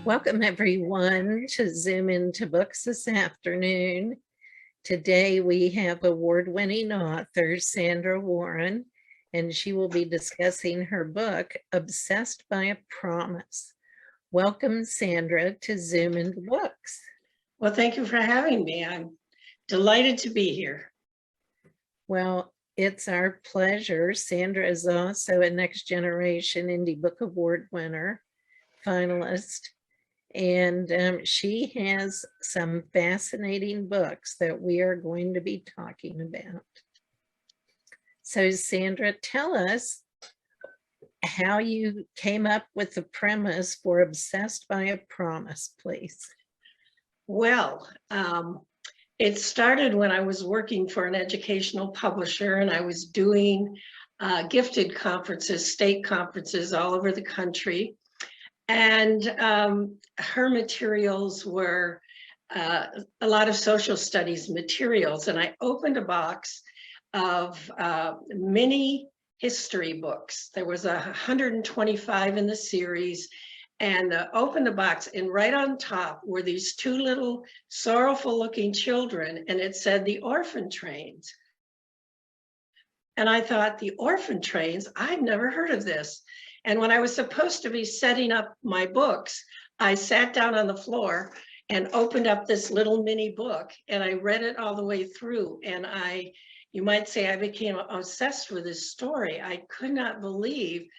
Welcome everyone to Zoom into Books this afternoon. Today we have award-winning author Sandra Warren, and she will be discussing her book, Obsessed by a Promise. Welcome, Sandra, to Zoom into Books. Well, thank you for having me. I'm delighted to be here. Well, it's our pleasure. Sandra is also a Next Generation Indie Book Award winner, finalist. And she has some fascinating books that we are going to be talking about. So Sandra, tell us how you came up with the premise for Obsessed by a Promise, please. Well, it started when I was working for an educational publisher, and I was doing gifted conferences, state conferences all over the country. And her materials were a lot of social studies materials. And I opened a box of mini history books. There was 125 in the series. And opened the box, and right on top were these two little sorrowful looking children. And it said, "The Orphan Trains." And I thought, the Orphan Trains? I've never heard of this. And when I was supposed to be setting up my books, I sat down on the floor and opened up this little mini book, and I read it all the way through. And you might say I became obsessed with this story. I could not believe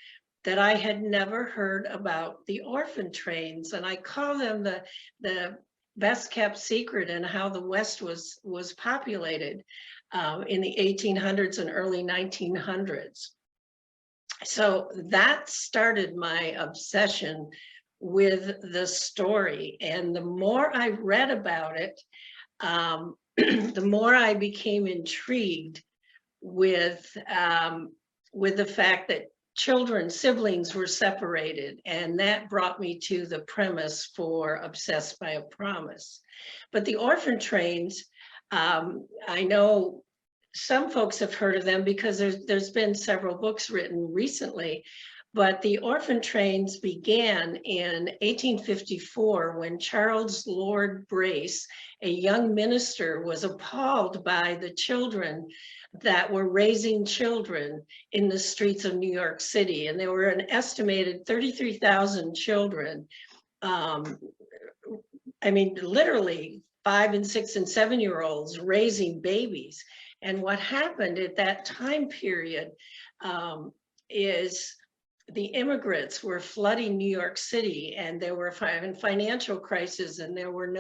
that I had never heard about the Orphan Trains. And I call them the best kept secret in how the West was populated in the 1800s and early 1900s. So that started my obsession with the story. And the more I read about it, the more I became intrigued with the fact that siblings were separated. And that brought me to the premise for Obsessed by a Promise. But the Orphan Trains, I know some folks have heard of them because there's been several books written recently, but the Orphan Trains began in 1854 when Charles Lord Brace, a young minister, was appalled by the children that were raising children in the streets of New York City. And there were an estimated 33,000 children. I mean, literally 5 and 6 and 7-year-olds raising babies. And what happened at that time period is the immigrants were flooding New York City, and there were financial crisis, and there were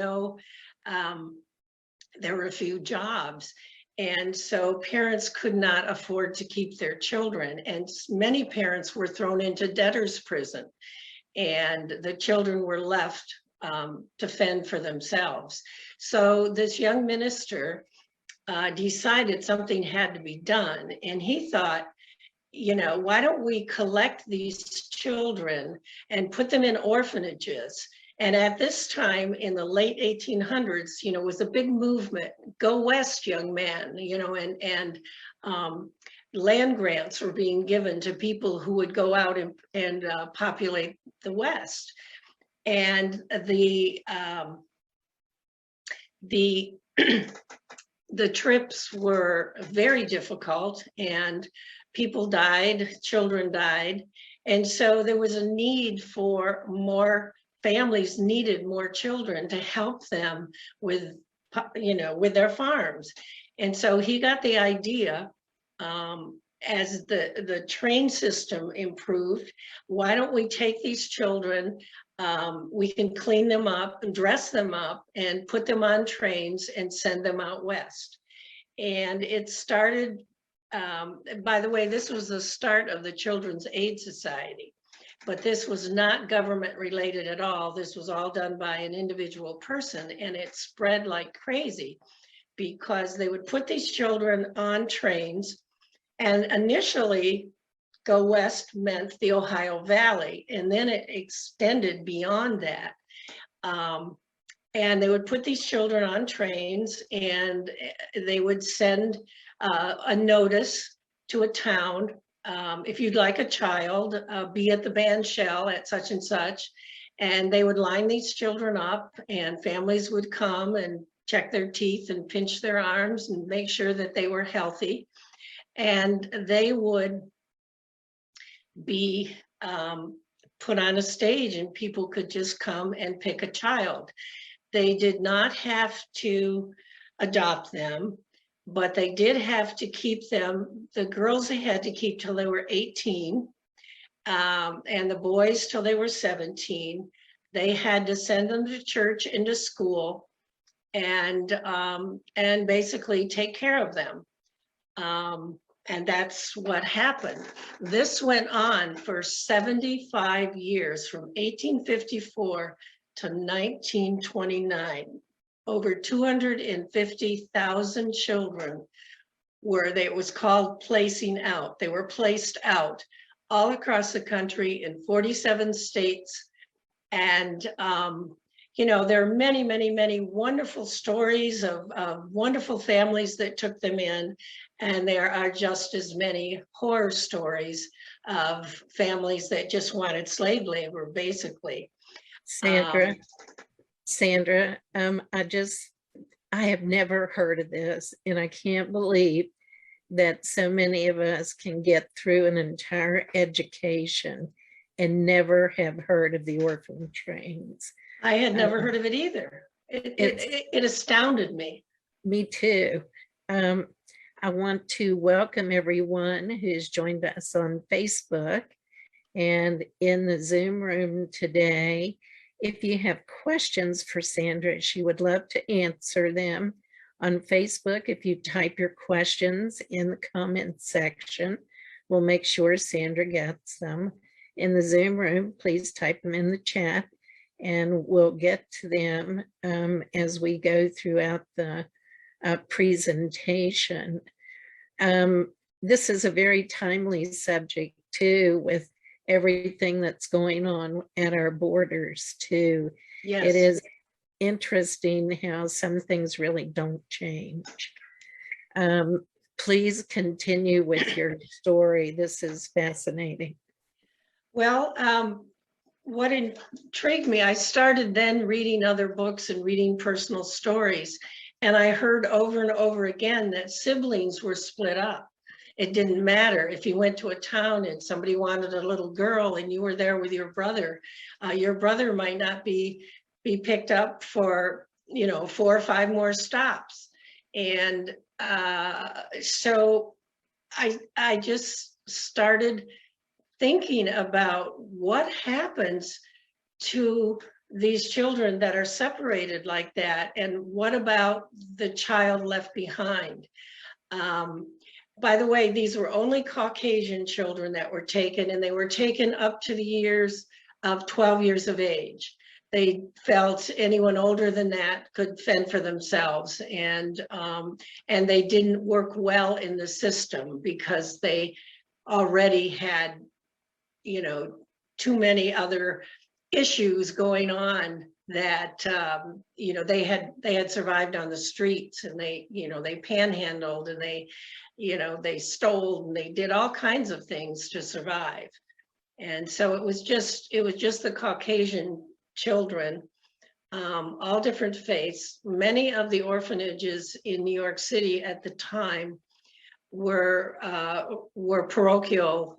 a few jobs. And so parents could not afford to keep their children. And many parents were thrown into debtor's prison, and the children were left to fend for themselves. So this young minister decided something had to be done. And he thought, why don't we collect these children and put them in orphanages? And at this time in the late 1800s, was a big movement, go west, young man, and land grants were being given to people who would go out and populate the West. And the trips were very difficult, and people died, children died. And so there was a need for more families, needed more children to help them with their farms. And so he got the idea, as the train system improved, why don't we take these children, we can clean them up and dress them up and put them on trains and send them out west. And it started, by the way, this was the start of the Children's Aid Society, but this was not government related at all. This was all done by an individual person, and it spread like crazy because they would put these children on trains, and initially go west meant the Ohio Valley, and then it extended beyond that. And they would put these children on trains, and they would send a notice to a town. If you'd like a child, be at the band shell at such and such. And they would line these children up, and families would come and check their teeth and pinch their arms and make sure that they were healthy. And they would be put on a stage, and people could just come and pick a child. They did not have to adopt them, but they did have to keep them. The girls they had to keep till they were 18, and the boys till they were 17. They had to send them to church and to school, and basically take care of them. And that's what happened. This went on for 75 years, from 1854 to 1929. Over 250,000 children it was called placing out. They were placed out all across the country in 47 states. And, you know, there are many, many, many wonderful stories of wonderful families that took them in. And there are just as many horror stories of families that just wanted slave labor, basically. Sandra, I have never heard of this, and I can't believe that so many of us can get through an entire education and never have heard of the orphan trains. I had never heard of it either. It astounded me. Me too. I want to welcome everyone who's joined us on Facebook and in the Zoom room today. If you have questions for Sandra, she would love to answer them. On Facebook, if you type your questions in the comment section, we'll make sure Sandra gets them. In the Zoom room, please type them in the chat, and we'll get to them as we go throughout the presentation. This is a very timely subject too, with everything that's going on at our borders too. Yes. It is interesting how some things really don't change. Please continue with your story. This is fascinating. Well, what intrigued me, I started then reading other books and reading personal stories. And I heard over and over again that siblings were split up. It didn't matter if you went to a town and somebody wanted a little girl and you were there with your brother might not be picked up for, you know, 4 or 5 more stops. And so I just started thinking about what happens to these children that are separated like that, and what about the child left behind? By the way, these were only Caucasian children that were taken, and they were taken up to the years of 12 years of age. They felt anyone older than that could fend for themselves, and they didn't work well in the system because they already had, you know, too many other issues going on that you know, they had survived on the streets, and they, you know, they panhandled, and they, you know, they stole, and they did all kinds of things to survive. And so it was just the Caucasian children, all different faiths. Many of the orphanages in New York City at the time were parochial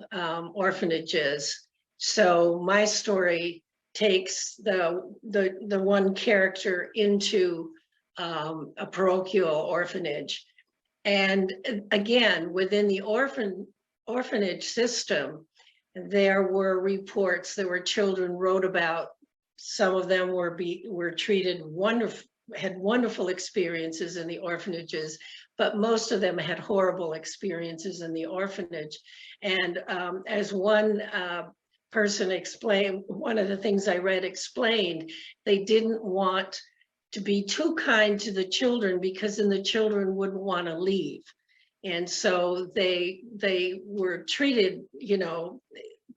orphanages. So my story takes the one character into a parochial orphanage. And again, within the orphanage system, there were reports, there were children wrote about. Some of them were treated wonderful, had wonderful experiences in the orphanages, but most of them had horrible experiences in the orphanage. And as one person explained, one of the things I read explained, they didn't want to be too kind to the children because then the children wouldn't want to leave. And so they were treated, you know,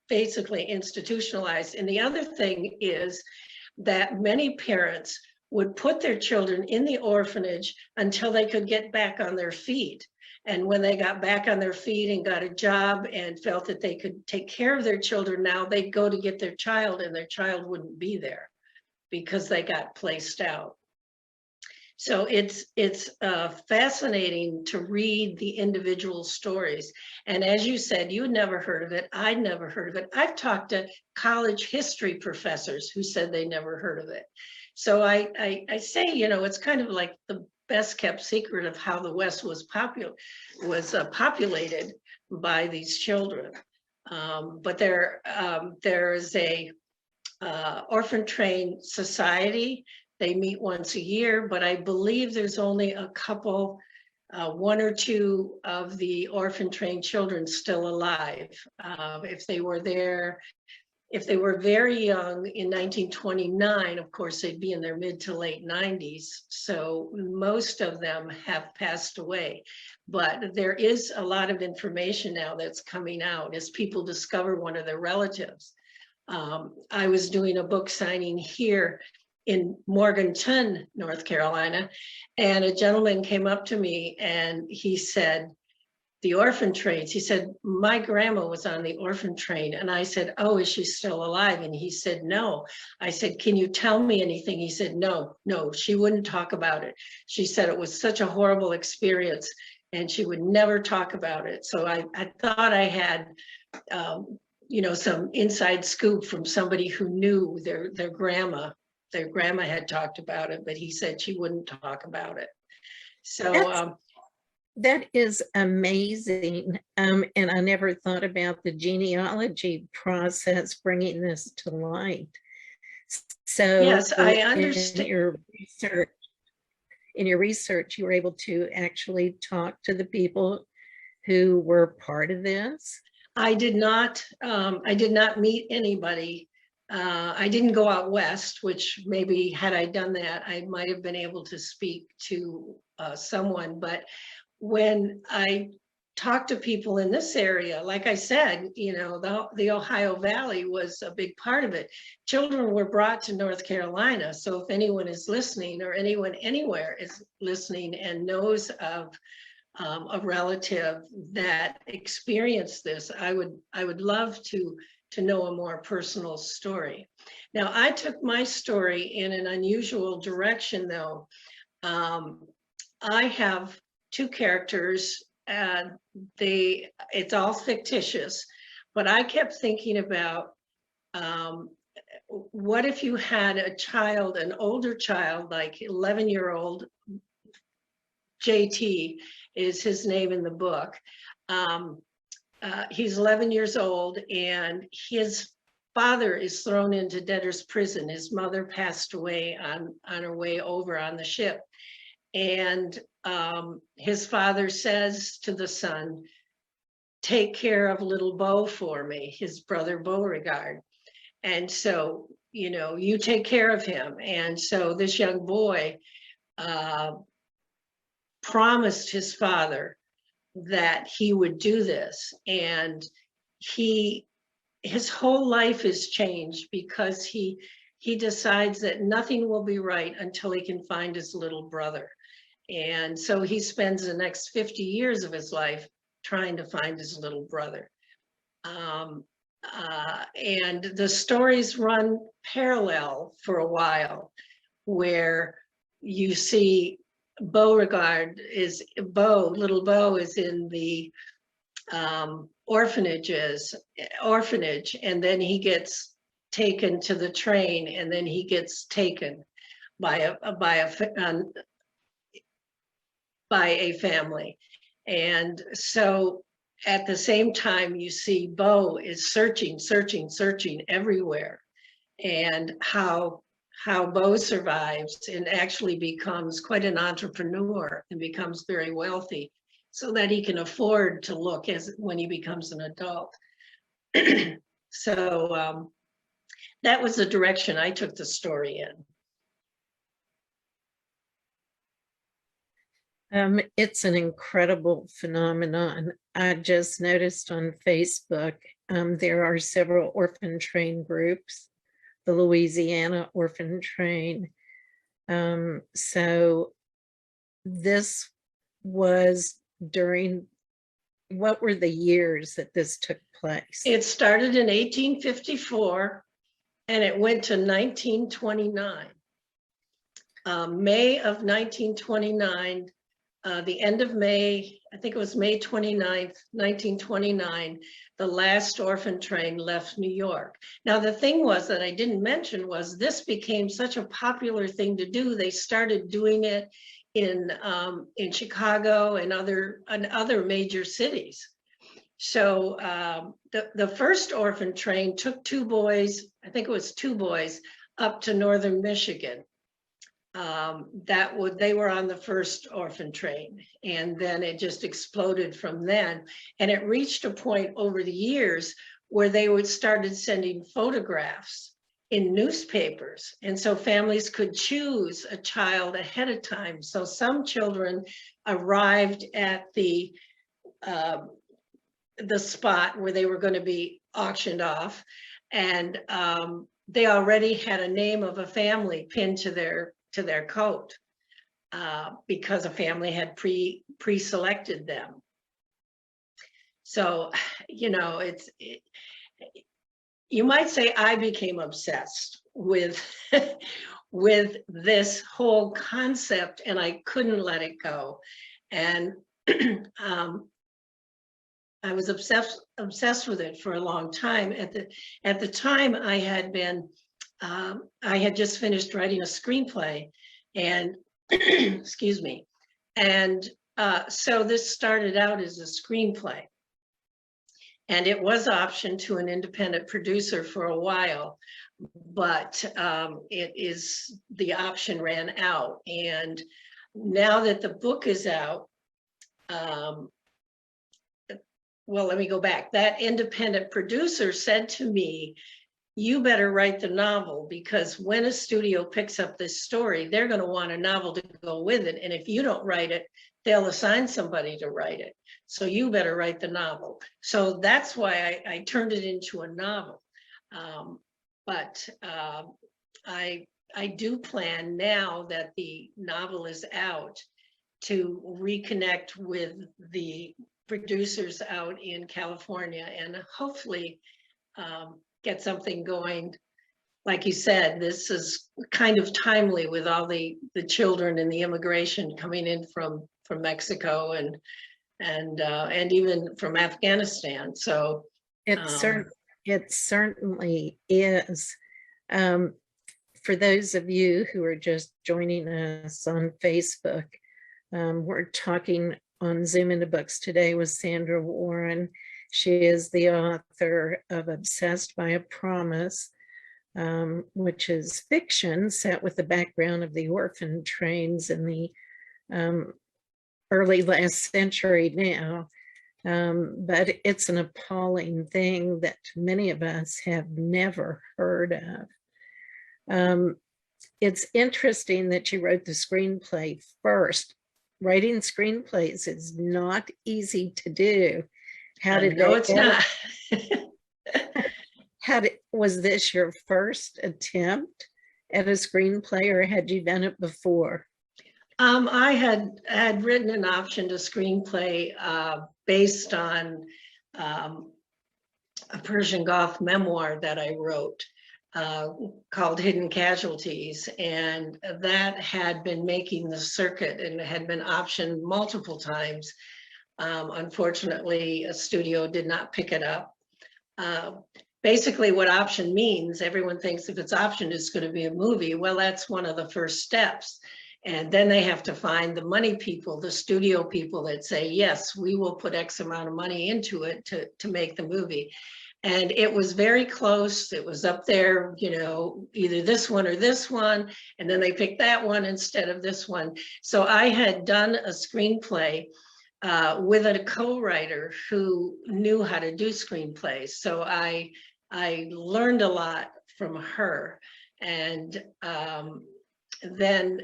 basically institutionalized. And the other thing is that many parents would put their children in the orphanage until they could get back on their feet. And when they got back on their feet and got a job and felt that they could take care of their children, now they'd go to get their child and their child wouldn't be there because they got placed out. So it's fascinating to read the individual stories. And as you said, you had never heard of it. I'd never heard of it. I've talked to college history professors who said they never heard of it. So I say, you know, it's kind of like the best kept secret of how the West was populated by these children. But there is a Orphan Train Society. They meet once a year, but I believe there's only a couple, one or two of the Orphan Train children still alive. If they were there, if they were very young in 1929, of course, they'd be in their mid to late 90s. So most of them have passed away. But there is a lot of information now that's coming out as people discover one of their relatives. I was doing a book signing here in Morganton, North Carolina, and a gentleman came up to me and he said, the Orphan Trains, he said, my grandma was on the Orphan Train. And I said, oh, is she still alive? And he said, no. I said, can you tell me anything? He said, no, she wouldn't talk about it. She said it was such a horrible experience and she would never talk about it. So I thought I had, you know, some inside scoop from somebody who knew their grandma. Their grandma had talked about it, but he said she wouldn't talk about it. So that is amazing. And I never thought about the genealogy process bringing this to light. So yes, I understand. In your research, you were able to actually talk to the people who were part of this? I did not meet anybody. I didn't go out west, which maybe had I done that, I might have been able to speak to someone. But when I talked to people in this area, like I said, you know, the Ohio Valley was a big part of it. Children were brought to North Carolina. So if anyone is listening or anyone anywhere is listening and knows of a relative that experienced this, I would love to know a more personal story. Now, I took my story in an unusual direction, though. I have two characters, and it's all fictitious, but I kept thinking about what if you had a child, an older child, like 11-year-old JT is his name in the book. He's 11 years old and his father is thrown into debtor's prison. His mother passed away on her way over on the ship. And his father says to the son, take care of little Beau for me, his brother Beauregard. And so, you know, you take care of him. And so this young boy promised his father that he would do this. And his whole life is changed because he decides that nothing will be right until he can find his little brother. And so he spends the next 50 years of his life trying to find his little brother. And the stories run parallel for a while, where you see Beauregard little Beau is in the orphanage, and then he gets taken to the train, and then he gets taken by a family. And so at the same time, you see Beau is searching everywhere, and how Beau survives and actually becomes quite an entrepreneur and becomes very wealthy so that he can afford to look when he becomes an adult. So that was the direction I took the story in. It's an incredible phenomenon. I just noticed on Facebook, there are several orphan train groups, the Louisiana Orphan Train. So this was during, what were the years that this took place? It started in 1854 and it went to 1929. May of 1929, the end of May, I think it was May 29th, 1929, the last orphan train left New York. Now, the thing was that I didn't mention was this became such a popular thing to do. They started doing it in Chicago and other major cities. So the first orphan train took two boys, I think it was two boys, up to northern Michigan. They were on the first orphan train, and then it just exploded from then. And it reached a point over the years where they started sending photographs in newspapers. And so families could choose a child ahead of time. So some children arrived at the spot where they were going to be auctioned off, and they already had a name of a family pinned to their coat because a family had pre-selected them. So, you know, you might say I became obsessed with with this whole concept, and I couldn't let it go. And I was obsessed with it for a long time. At the time, I had just finished writing a screenplay, and excuse me, and so this started out as a screenplay, and it was optioned to an independent producer for a while, but the option ran out, and now that the book is out. Well, let me go back. That independent producer said to me, you better write the novel, because when a studio picks up this story, they're going to want a novel to go with it. And if you don't write it, they'll assign somebody to write it. So you better write the novel. So that's why I turned it into a novel. But I do plan, now that the novel is out, to reconnect with the producers out in California and hopefully get something going. Like you said, this is kind of timely with all the children and the immigration coming in from Mexico and even from Afghanistan. So It certainly is. For those of you who are just joining us on Facebook, we're talking on Zoom into Books today with Sandra Warren. She is the author of Obsessed by a Promise, which is fiction set with the background of the orphan trains in the early last century now. But it's an appalling thing that many of us have never heard of. It's interesting that you wrote the screenplay first. Writing screenplays is not easy to do. No, it's not. Was this your first attempt at a screenplay, or had you done it before? I had written an option to screenplay based on a Persian Gulf memoir that I wrote called Hidden Casualties, and that had been making the circuit and had been optioned multiple times. Unfortunately, a studio did not pick it up. Basically, what option means, everyone thinks if it's optioned, it's going to be a movie. Well, that's one of the first steps. And then they have to find the money people, the studio people that say, yes, we will put X amount of money into it to make the movie. And it was very close. It was up there, you know, either this one or this one. And then they picked that one instead of this one. So I had done a screenplay with a co-writer who knew how to do screenplays. So I learned a lot from her. And then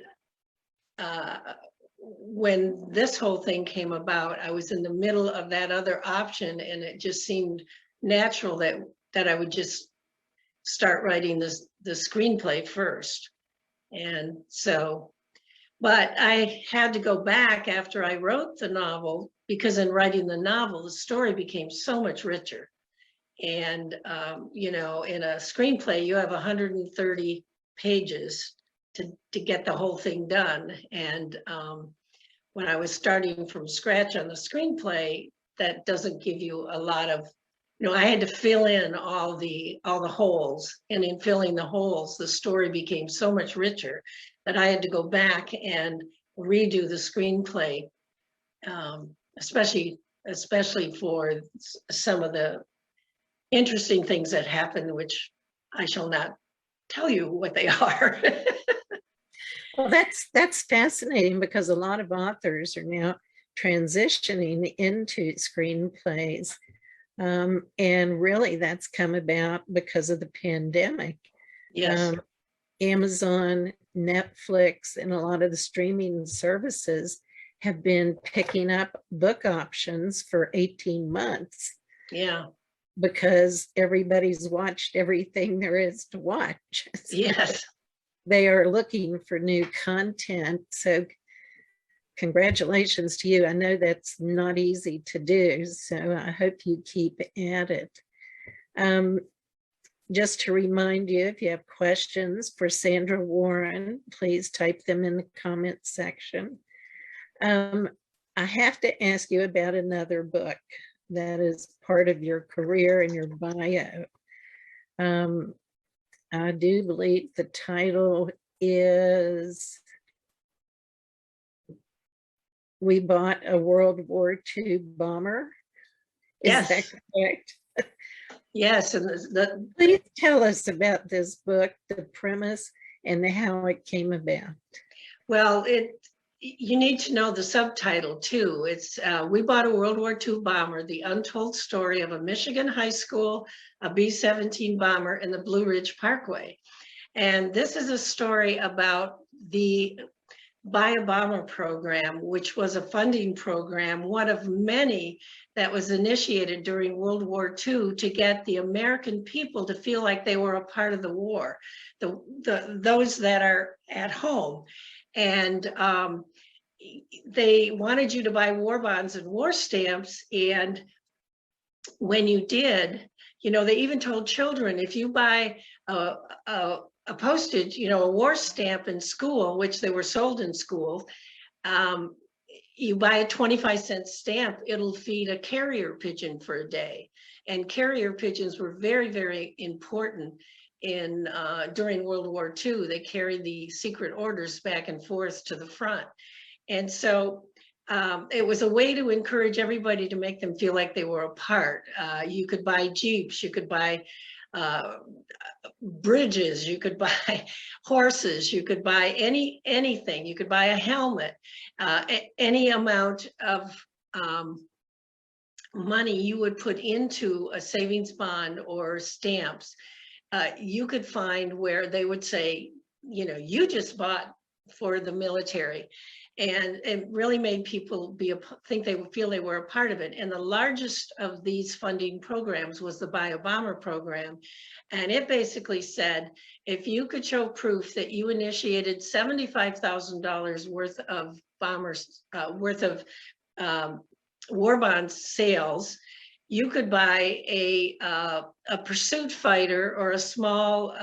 when this whole thing came about, I was in the middle of that other option, and it just seemed natural that I would just start writing the screenplay first. And so But I had to go back after I wrote the novel, because in writing the novel, the story became so much richer. And, you know, in a screenplay, you have 130 pages to get the whole thing done. And when I was starting from scratch on the screenplay, that doesn't give you a lot of, you know, I had to fill in all the holes, and in filling the holes, the story became so much richer that I had to go back and redo the screenplay, especially for some of the interesting things that happened, which I shall not tell you what they are. Well, that's fascinating, because a lot of authors are now transitioning into screenplays. And really that's come about because of the pandemic. Yes. Amazon, Netflix, and a lot of the streaming services have been picking up book options for 18 months. Yeah. Because everybody's watched everything there is to watch. So yes. they are looking for new content. So congratulations to you. I know that's not easy to do, so I hope you keep at it. Just to remind you, if you have questions for Sandra Warren, please type them in the comment section. I have to ask you about another book that is part of your career and your bio. I do believe the title is We Bought a World War II Bomber. Is Yes. that correct? Yes. And Please tell us about this book, the premise, and how it came about. Well, you need to know the subtitle too. It's We Bought a World War II Bomber, the untold story of a Michigan high school, a B-17 bomber, and the Blue Ridge Parkway. And this is a story about the Buy a Bomber program, which was a funding program, one of many that was initiated during World War II to get the American people to feel like they were a part of the war, those that are at home. And they wanted you to buy war bonds and war stamps. And when you did, you know, they even told children, if you buy a postage, you know, a war stamp in school, which they were sold in school, you buy a 25-cent stamp, it'll feed a carrier pigeon for a day. And carrier pigeons were very, very important in during World War II. They carried the secret orders back and forth to the front. And so it was a way to encourage everybody to make them feel like they were a part. You could buy Jeeps, you could buy bridges, you could buy horses, you could buy anything, you could buy a helmet, any amount of money you would put into a savings bond or stamps, you could find where they would say, you know, you just bought for the military. And it really made people think they would feel they were a part of it. And the largest of these funding programs was the Buy a Bomber program. And it basically said, if you could show proof that you initiated $75,000 worth of war bond sales, you could buy a pursuit fighter or a small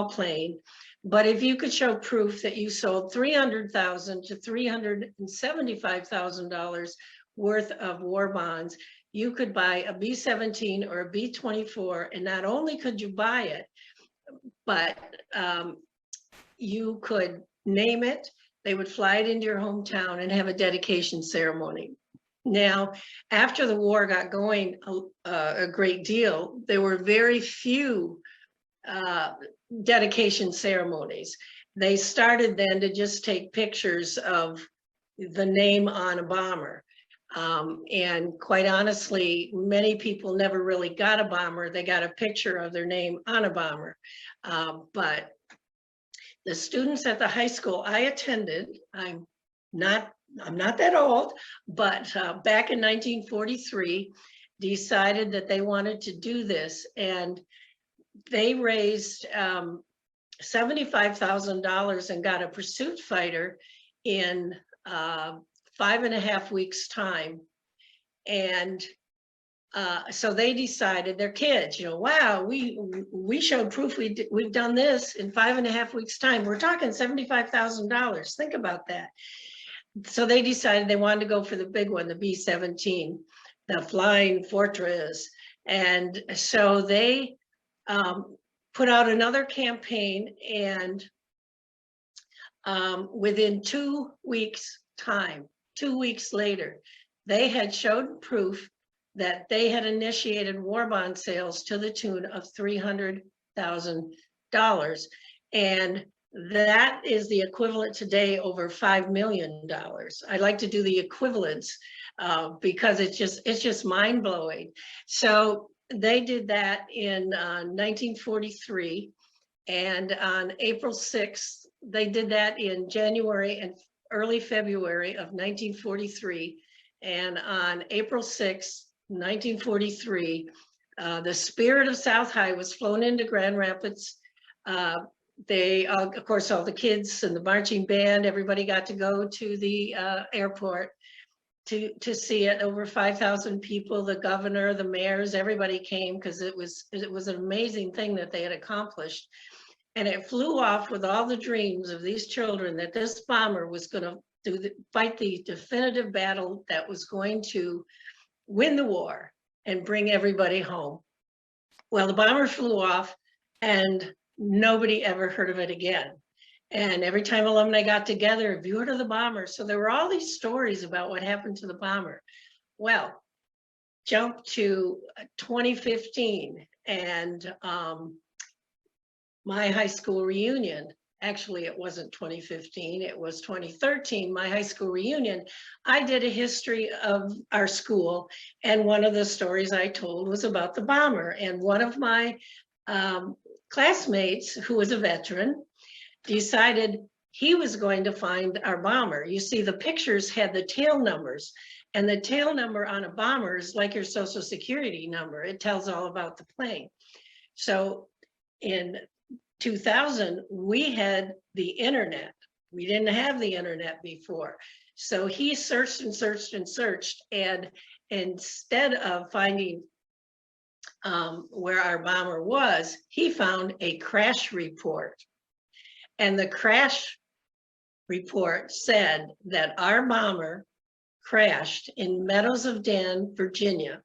plane. But if you could show proof that you sold $300,000 to $375,000 worth of war bonds, you could buy a B-17 or a B-24, and not only could you buy it, but you could name it. They would fly it into your hometown and have a dedication ceremony. Now, after the war got going a great deal, there were very few dedication ceremonies. They started then to just take pictures of the name on a bomber. And quite honestly, many people never really got a bomber. They got a picture of their name on a bomber. But the students at the high school I attended, I'm not that old, but back in 1943, decided that they wanted to do this. And they raised $75,000 and got a pursuit fighter. in 5.5 weeks time. And so they decided, their kids, you know, wow, we showed proof we've done this in 5.5 weeks time. We're talking $75,000. Think about that. So they decided they wanted to go for the big one, the B-17, the Flying Fortress. And so they put out another campaign, and within 2 weeks time, 2 weeks later, they had showed proof that they had initiated war bond sales to the tune of $300,000. And that is the equivalent today over $5 million. I like to do the equivalents because it's just mind blowing. So they did that in 1943, and on April 6th, they did that in January and early February of 1943. And on April 6th, 1943, the Spirit of South High was flown into Grand Rapids. They, of course, all the kids and the marching band, everybody got to go to the airport to see it. Over 5,000 people, the governor, the mayors, everybody came because it was an amazing thing that they had accomplished. And it flew off with all the dreams of these children that this bomber was going to fight the definitive battle that was going to win the war and bring everybody home. Well, the bomber flew off and nobody ever heard of it again. And every time alumni got together, have you heard of the bomber? So there were all these stories about what happened to the bomber. Well, jump to 2015, and my high school reunion. Actually, it wasn't 2015, it was 2013, my high school reunion. I did a history of our school, and one of the stories I told was about the bomber. And one of my classmates, who was a veteran, decided he was going to find our bomber. You see, the pictures had the tail numbers, and the tail number on a bomber is like your Social Security number. It tells all about the plane. So in 2000, we had the internet. We didn't have the internet before. So he searched and searched and searched, and instead of finding where our bomber was, he found a crash report. And the crash report said that our bomber crashed in Meadows of Dan, Virginia.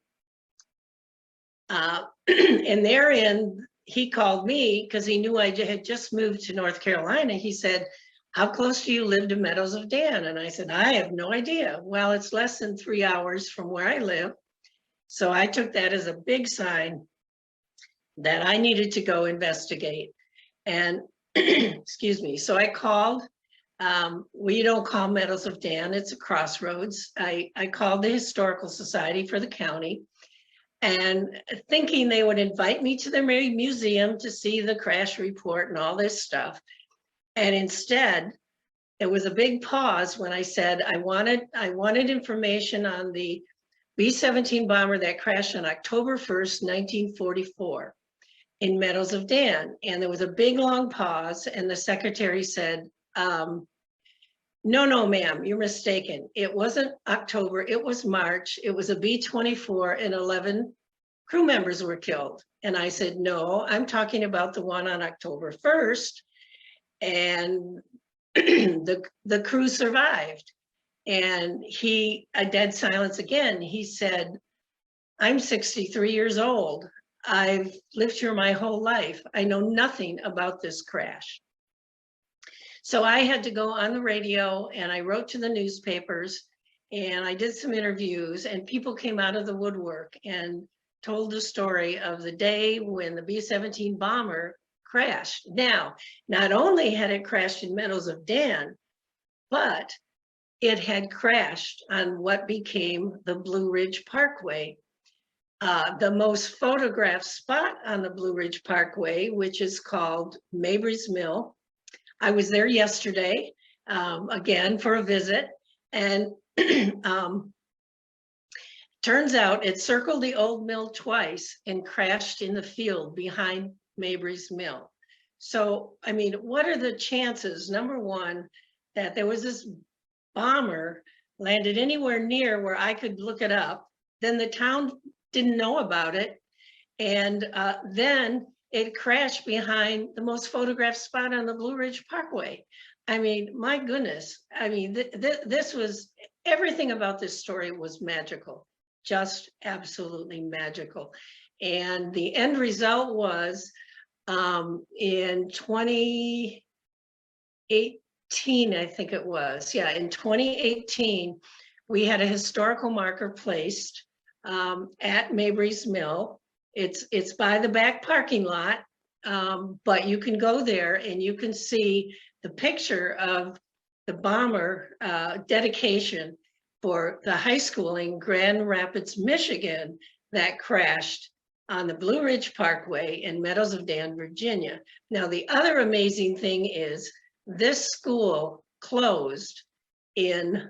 And therein, he called me because he knew I had just moved to North Carolina. He said, how close do you live to Meadows of Dan? And I said, I have no idea. Well, it's less than 3 hours from where I live. So I took that as a big sign that I needed to go investigate. And excuse me, so I called, we don't call Meadows of Dan, it's a crossroads. I called the Historical Society for the county, and thinking they would invite me to their museum to see the crash report and all this stuff. And instead, it was a big pause when I said I wanted information on the B-17 bomber that crashed on October 1st, 1944 in Meadows of Dan. And there was a big long pause, and the secretary said, no, ma'am, you're mistaken. It wasn't October, it was March. It was a B-24 and 11 crew members were killed. And I said, no, I'm talking about the one on October 1st. And the crew survived. And a dead silence again. He said, I'm 63 years old. I've lived here my whole life. I know nothing about this crash. So I had to go on the radio, and I wrote to the newspapers, and I did some interviews, and people came out of the woodwork and told the story of the day when the B-17 bomber crashed. Now, not only had it crashed in Meadows of Dan, but it had crashed on what became the Blue Ridge Parkway. The most photographed spot on the Blue Ridge Parkway, which is called Mabry's Mill. I was there yesterday, again, for a visit, and turns out it circled the old mill twice and crashed in the field behind Mabry's Mill. So, I mean, what are the chances, number one, that there was this bomber landed anywhere near where I could look it up, then the town didn't know about it. And then it crashed behind the most photographed spot on the Blue Ridge Parkway. I mean, my goodness. I mean, this was, everything about this story was magical, just absolutely magical. And the end result was in 2018, I think it was. Yeah, in 2018, we had a historical marker placed at Mabry's Mill. It's by the back parking lot, but you can go there and you can see the picture of the bomber dedication for the high school in Grand Rapids, Michigan, that crashed on the Blue Ridge Parkway in Meadows of Dan, Virginia. Now, the other amazing thing is this school closed in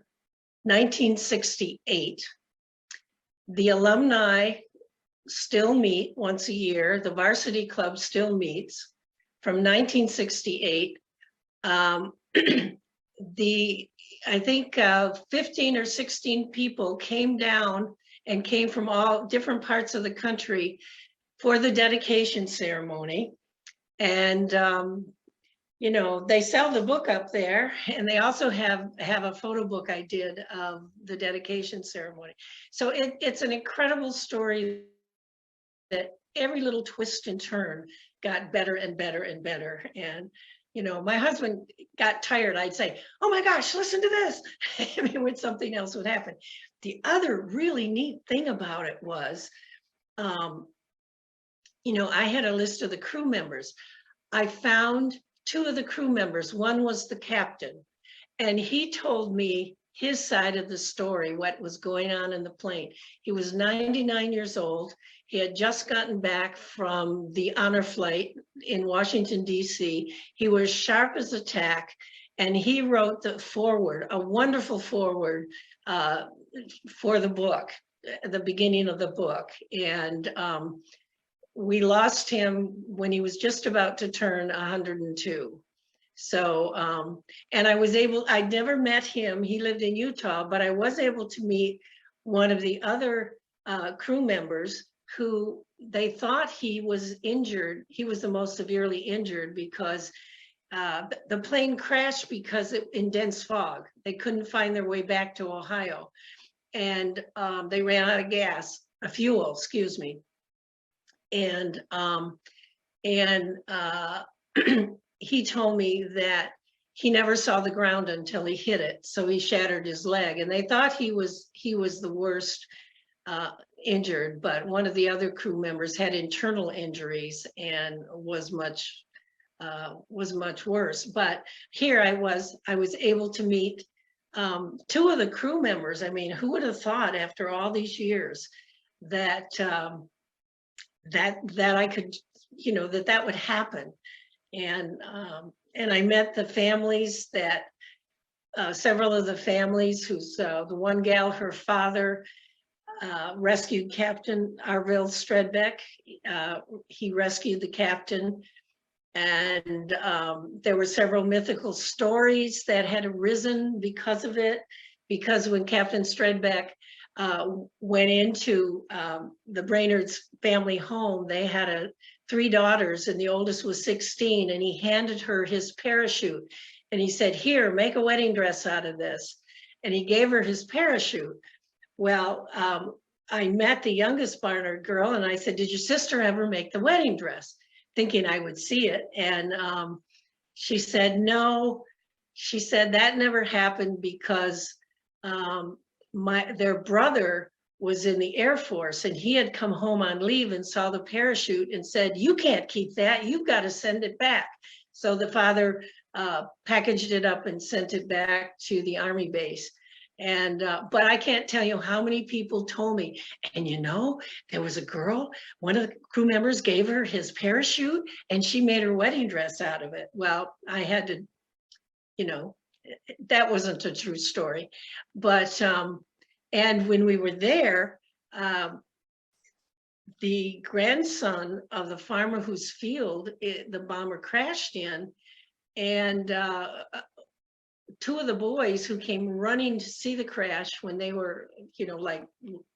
1968. The alumni still meet once a year. The varsity club still meets from 1968. I think 15 or 16 people came down and came from all different parts of the country for the dedication ceremony. And, you know, they sell the book up there, and they also have a photo book I did of the dedication ceremony. So it's an incredible story that every little twist and turn got better and better and better. And, you know, my husband got tired. I'd say, oh my gosh, listen to this. I mean, when something else would happen. The other really neat thing about it was, you know, I had a list of the crew members. I found two of the crew members. One was the captain, and he told me his side of the story, what was going on in the plane. He was 99 years old. He had just gotten back from the honor flight in Washington, D.C. He was sharp as a tack, and he wrote the foreword, a wonderful foreword for the book, the beginning of the book. And we lost him when he was just about to turn 102. So, and I'd never met him. He lived in Utah, but I was able to meet one of the other crew members who they thought he was injured. He was the most severely injured because the plane crashed because in dense fog. They couldn't find their way back to Ohio, and they ran out of fuel, excuse me. And he told me that he never saw the ground until he hit it, so he shattered his leg. And they thought he was the worst injured, but one of the other crew members had internal injuries and was much worse. But here I was able to meet two of the crew members. I mean, who would have thought after all these years that that I could, you know, that would happen. And I met the families that several of the families who's the one gal, her father rescued Captain Arville Stredbeck. He rescued the captain. And there were several mythical stories that had arisen because of it, because when Captain Stredbeck went into the Brainerd's family home, they had 3 daughters, and the oldest was 16, and he handed her his parachute, and he said, here, make a wedding dress out of this. And he gave her his parachute. Well, I met the youngest Barnard girl, and I said, did your sister ever make the wedding dress? Thinking I would see it. And she said, no. She said that never happened because their brother was in the Air Force, and he had come home on leave and saw the parachute and said, you can't keep that, you've got to send it back. So the father packaged it up and sent it back to the Army base. And but I can't tell you how many people told me, and you know, there was a girl, one of the crew members gave her his parachute and she made her wedding dress out of it. Well, I had to, you know, that wasn't a true story. But and when we were there, the grandson of the farmer whose field the bomber crashed in, and two of the boys who came running to see the crash when they were, like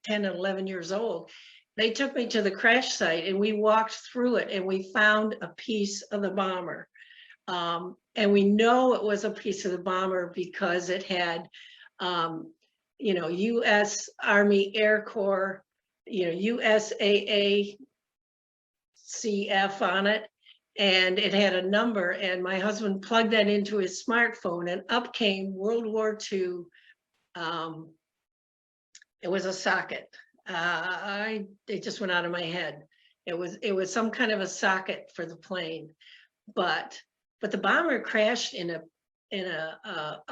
10 and 11 years old, they took me to the crash site and we walked through it and we found a piece of the bomber. And we know it was a piece of the bomber because it had, U.S. Army Air Corps, USAA CF on it, and it had a number, and my husband plugged that into his smartphone and up came World War II. It was a socket. It just went out of my head. It was some kind of a socket for the plane, but the bomber crashed in a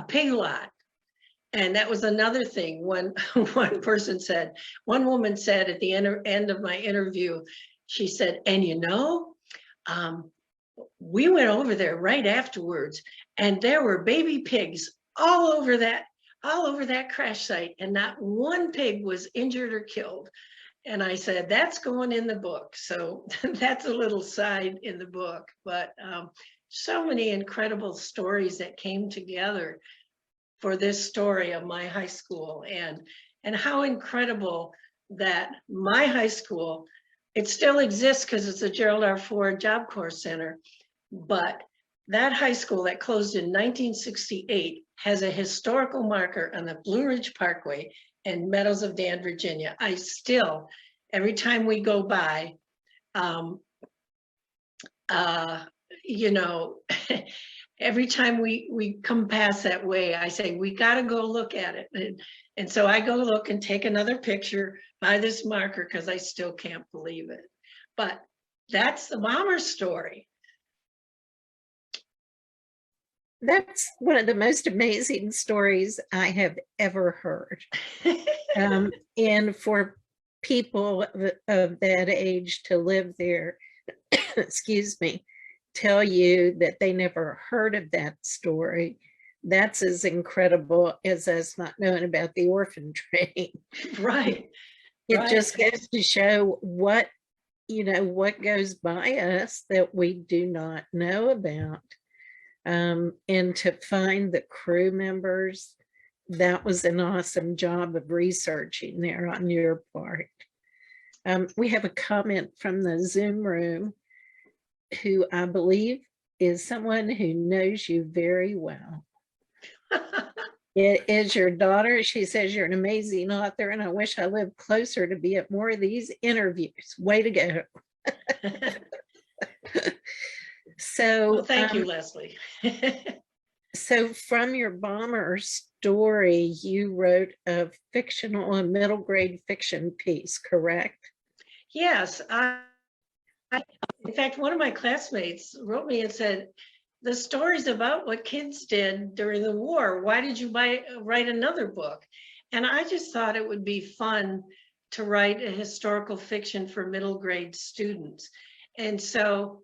pig lot. And that was another thing. One woman said at the end of my interview, she said, and we went over there right afterwards and there were baby pigs all over that crash site and not one pig was injured or killed. And I said, that's going in the book. So that's a little side in the book, but so many incredible stories that came together for this story of my high school, and how incredible that my high school, it still exists because it's a Gerald R. Ford Job Corps Center, but that high school that closed in 1968 has a historical marker on the Blue Ridge Parkway in Meadows of Dan, Virginia. I still, every time we go by, every time we come past that way, I say, we got to go look at it. And so I go look and take another picture by this marker because I still can't believe it. But that's the bomber story. That's one of the most amazing stories I have ever heard. And for people of that age to live there, excuse me, tell you that they never heard of that story, that's as incredible as us not knowing about the Orphan Train. Right. It just goes to show what goes by us that we do not know about. And to find the crew members, that was an awesome job of researching there on your part. We have a comment from the Zoom room, who I believe is someone who knows you very well. It is your daughter. She says you're an amazing author and I wish I lived closer to be at more of these interviews. Way to go. So well, thank you, Leslie. So from your bomber story, you wrote a fictional and middle grade fiction piece, correct? Yes. In fact, one of my classmates wrote me and said, the story's about what kids did during the war. Why did you write another book? And I just thought it would be fun to write a historical fiction for middle grade students. And so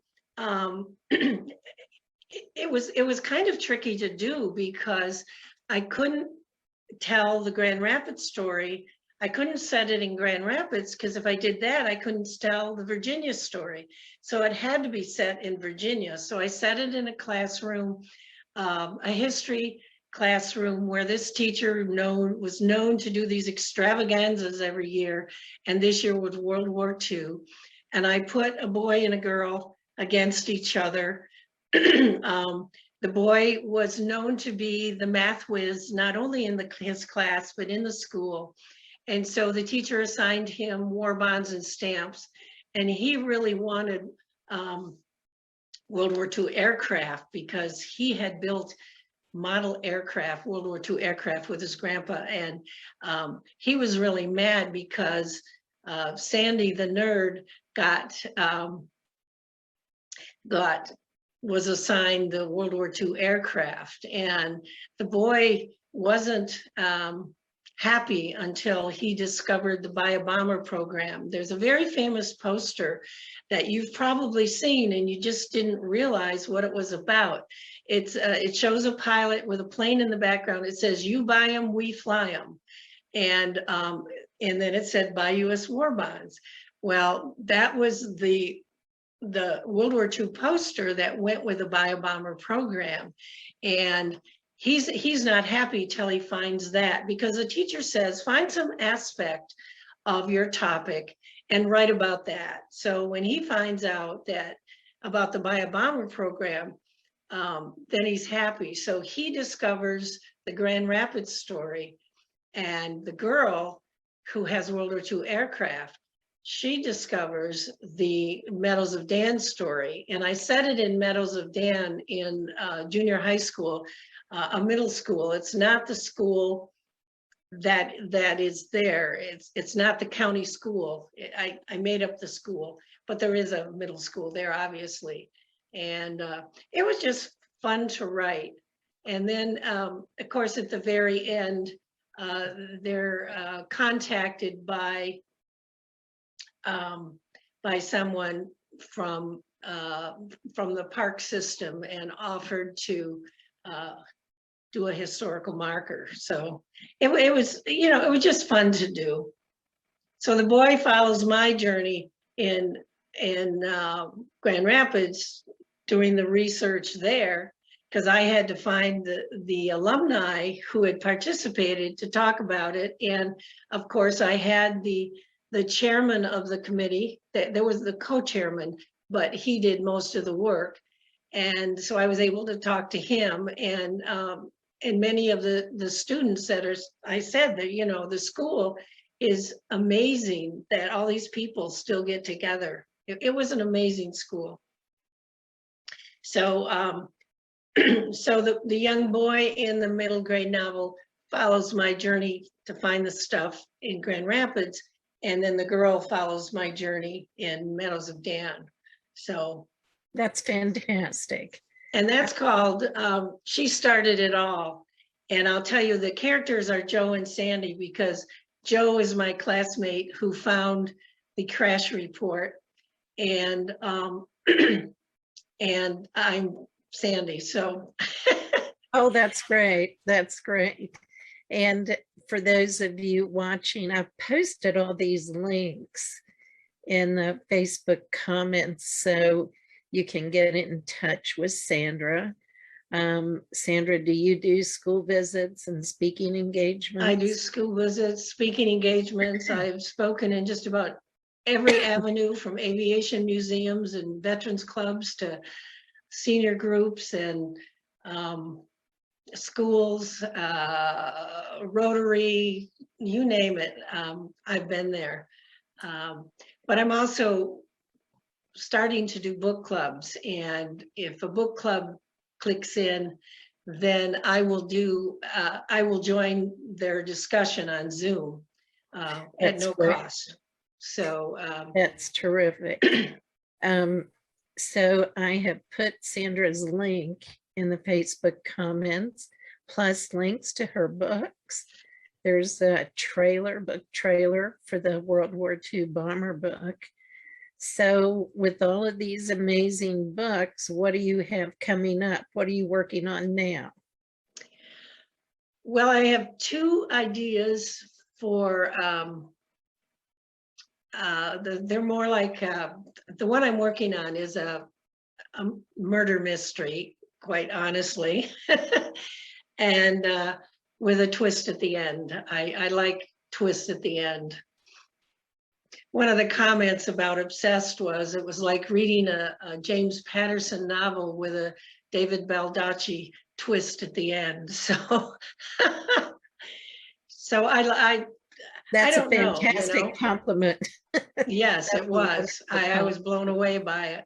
it was kind of tricky to do because I couldn't tell the Grand Rapids story. I couldn't set it in Grand Rapids because if I did that, I couldn't tell the Virginia story. So it had to be set in Virginia. So I set it in a classroom, a history classroom where this teacher was known to do these extravaganzas every year. And this year was World War II. And I put a boy and a girl against each other. The boy was known to be the math whiz, not only in his class, but in the school. And so the teacher assigned him war bonds and stamps, and he really wanted World War II aircraft because he had built model aircraft, World War II aircraft with his grandpa. And he was really mad because Sandy, the nerd, was assigned the World War II aircraft. And the boy wasn't happy until he discovered the Buy a Bomber program. There's a very famous poster that you've probably seen and you just didn't realize what it was about. It shows a pilot with a plane in the background. It says, "You buy them, we fly them." And then it said, "Buy U.S. war bonds." Well, that was the World War II poster that went with the Buy a Bomber program. And he's not happy till he finds that, because the teacher says, find some aspect of your topic and write about that. So when he finds out that about the Buy a Bomber program, then he's happy. So he discovers the Grand Rapids story, and the girl who has World War II aircraft, she discovers the Meadows of Dan story. And I said it in Meadows of Dan in junior high school, a middle school. It's not the school that is there. It's not the county school. I made up the school, but there is a middle school there, obviously. And it was just fun to write. And then, of course, at the very end, they're contacted by someone from the park system and offered to do a historical marker. So it was, you know, it was just fun to do. So the boy follows my journey in Grand Rapids, doing the research there, because I had to find the alumni who had participated to talk about it. And of course, I had the chairman of the committee. There was the co-chairman, but he did most of the work. And so I was able to talk to him, and many of the students that are, I said that, you know, the school is amazing that all these people still get together. It was an amazing school. So so the young boy in the middle grade novel follows my journey to find the stuff in Grand Rapids, and then the girl follows my journey in Meadows of Dan. So That's fantastic. and that's called She Started It All. And I'll tell you, the characters are Joe and Sandy, because Joe is my classmate who found the crash report, and and I'm Sandy. So Oh, that's great. That's great. And for those of you watching, I've posted all these links in the Facebook comments so you can get in touch with Sandra. Sandra, do you do school visits and speaking engagements? I do school visits, speaking engagements. I've spoken in just about every avenue, from aviation museums and veterans clubs to senior groups and schools, Rotary, you name it. I've been there. But I'm also starting to do book clubs. And if a book club clicks in, then I will join their discussion on Zoom at no cost. So that's terrific. So I have put Sandra's link in the Facebook comments, plus links to her books. There's a book trailer for the World War II bomber book. So with all of these amazing books, what do you have coming up? What are you working on now? Well, I have two ideas for, they're more like, the one I'm working on is a murder mystery, quite honestly, and with a twist at the end. I like twists at the end. One of the comments about Obsessed was, it was like reading a James Patterson novel with a David Baldacci twist at the end. So, so That's a fantastic compliment. Yes, it was. I was blown away by it.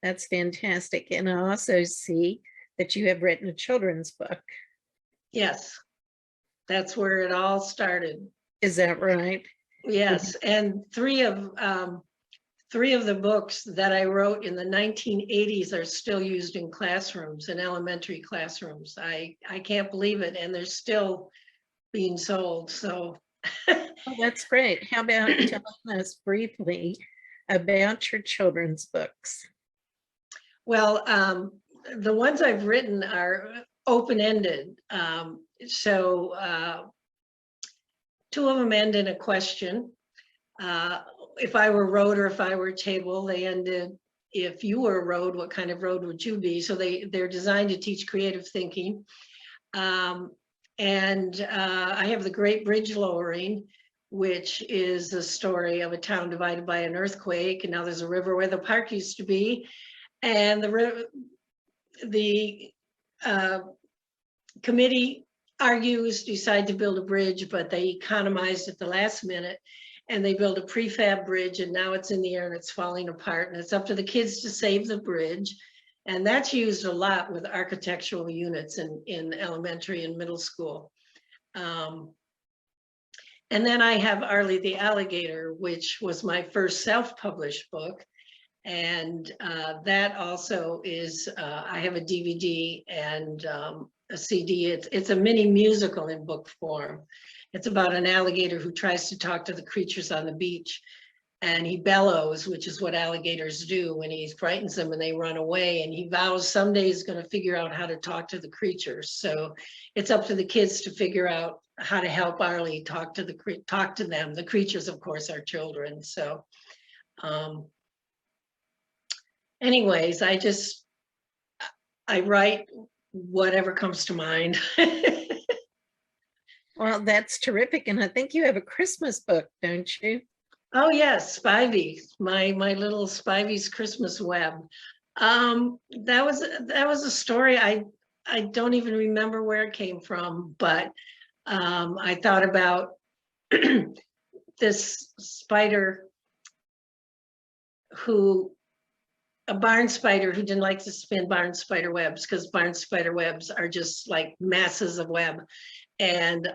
That's fantastic. And I also see that you have written a children's book. Yes, that's where it all started. Is that right? Yes, and three of the books that I wrote in the 1980s are still used in classrooms, in elementary classrooms. I can't believe it, and they're still being sold. So oh, that's great. How about telling us briefly about your children's books? Well, the ones I've written are open-ended. So two of them end in a question. If I were road or if I were table, they ended, if you were a road, what kind of road would you be? So they're designed to teach creative thinking. And I have The Great Bridge Lowering, which is a story of a town divided by an earthquake, and now there's a river where the park used to be. And the committee argues, decide to build a bridge, but they economized at the last minute. And they built a prefab bridge, and now it's in the air and it's falling apart. And it's up to the kids to save the bridge. And that's used a lot with architectural units in elementary and middle school. And then I have Arlie the Alligator, which was my first self-published book. And that also is, I have a DVD and a CD. It's a mini musical in book form. It's about an alligator who tries to talk to the creatures on the beach, and he bellows, which is what alligators do when he frightens them and they run away. And he vows someday he's going to figure out how to talk to the creatures. So it's up to the kids to figure out how to help Arlie talk to them. The creatures, of course, are children. So anyways, I write whatever comes to mind. Well, that's terrific. And I think you have a Christmas book, don't you? Oh yes, Spivey, my little Spivey's Christmas Web. That was a story I don't even remember where it came from, but I thought about this spider a barn spider who didn't like to spin barn spider webs, because barn spider webs are just like masses of web. And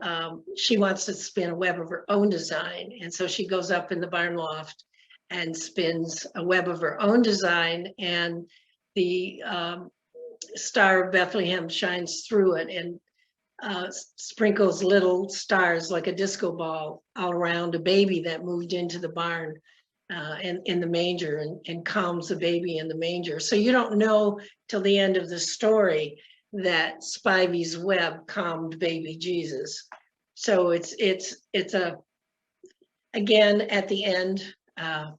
she wants to spin a web of her own design. And so she goes up in the barn loft and spins a web of her own design, and the Star of Bethlehem shines through it and sprinkles little stars like a disco ball all around a baby that moved into the barn in the manger, and calms the baby in the manger. So you don't know till the end of the story that Spivey's web calmed baby Jesus. So it's again at the end a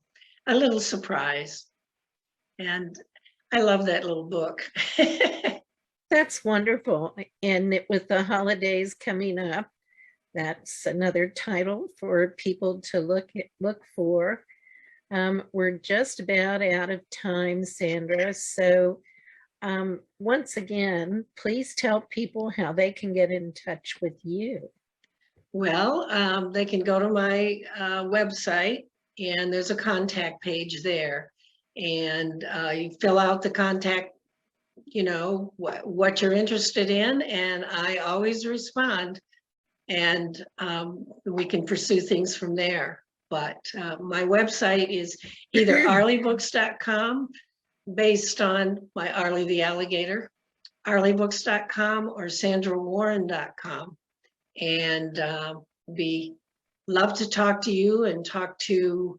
little surprise, and I love that little book. That's wonderful. And with the holidays coming up, that's another title for people to look for. We're just about out of time, Sandra. So once again, please tell people how they can get in touch with you. Well, they can go to my website, and there's a contact page there, and you fill out the contact, what you're interested in, and I always respond, and we can pursue things from there. But my website is either arliebooks.com, based on my Arlie the Alligator, arliebooks.com, or sandrawarren.com. And love to talk to you and talk to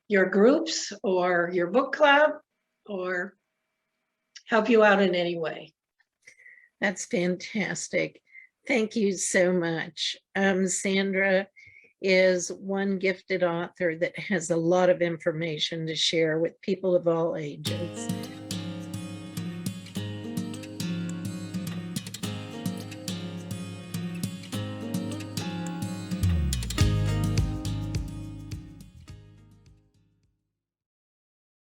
your groups or your book club, or help you out in any way. That's fantastic. Thank you so much. Sandra is one gifted author that has a lot of information to share with people of all ages.